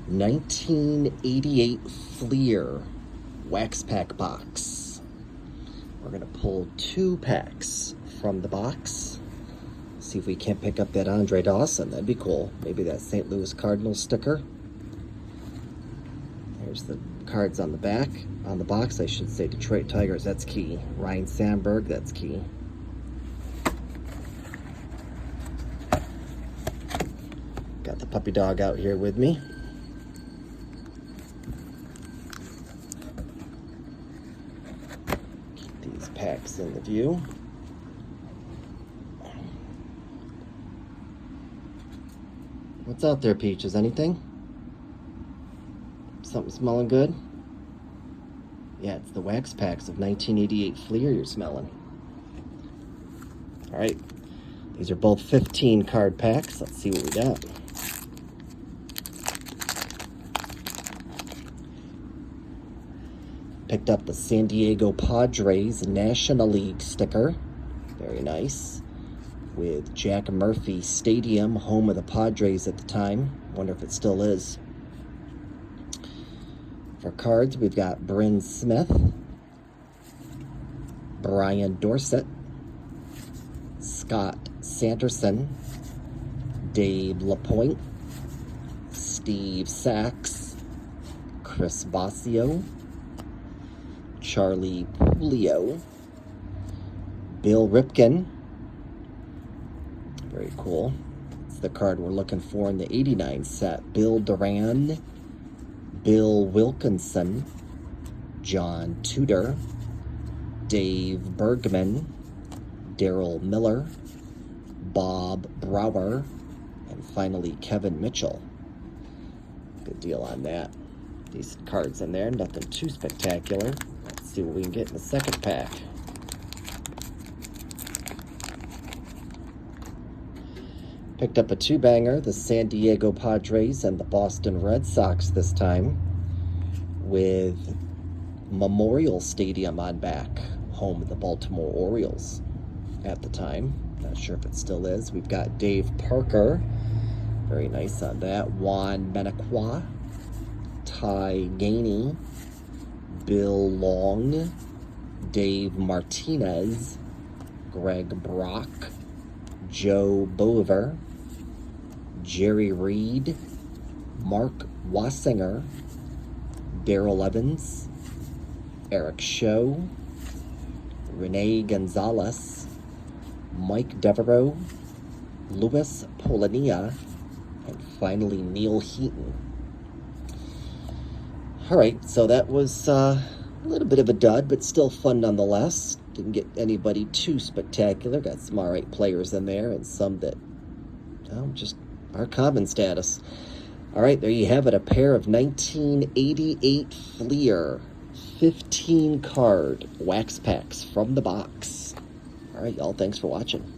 1988 Fleer wax pack box. We're going to pull 2 packs from the box. See if we can't pick up that Andre Dawson. That'd be cool. Maybe that St. Louis Cardinals sticker. There's the cards on the back. On the box, I should say Detroit Tigers. That's key. Ryan Sandberg. That's key. Got the puppy dog out here with me. Keep these packs in the view. What's out there, Peaches? Anything? Something smelling good? Yeah, it's the wax packs of 1988 Fleer you're smelling. All right. These are both 15 card packs. Let's see what we got. Picked up the San Diego Padres National League sticker. Very nice. With Jack Murphy Stadium, home of the Padres at the time. Wonder if it still is. For cards, we've got Bryn Smith, Brian Dorsett, Scott Sanderson, Dave LaPointe, Steve Sachs, Chris Bosio, Charlie Pulio, Bill Ripken. Very cool. It's the card we're looking for in the 89 set. Bill Duran, Bill Wilkinson, John Tudor, Dave Bergman, Daryl Miller, Bob Brower, and finally Kevin Mitchell. Good deal on that. These cards in there, nothing too spectacular. Let's see what we can get in the second pack. Picked up a 2-banger, the San Diego Padres and the Boston Red Sox this time, with Memorial Stadium on back, home of the Baltimore Orioles at the time. Not sure if it still is. We've got Dave Parker, very nice on that. Juan Menacua, Ty Gainey, Bill Long, Dave Martinez, Greg Brock, Joe Bover, Jerry Reed, Mark Wassinger, Daryl Evans, Eric Show, Renee Gonzalez, Mike Devereaux, Louis Polania, and finally Neil Heaton. All right, so that was a little bit of a dud, but still fun nonetheless. Didn't get anybody too spectacular. Got some all right players in there and some that just are common status. All right, there you have it. A pair of 1988 Fleer 15 card wax packs from the box. All right, y'all. Thanks for watching.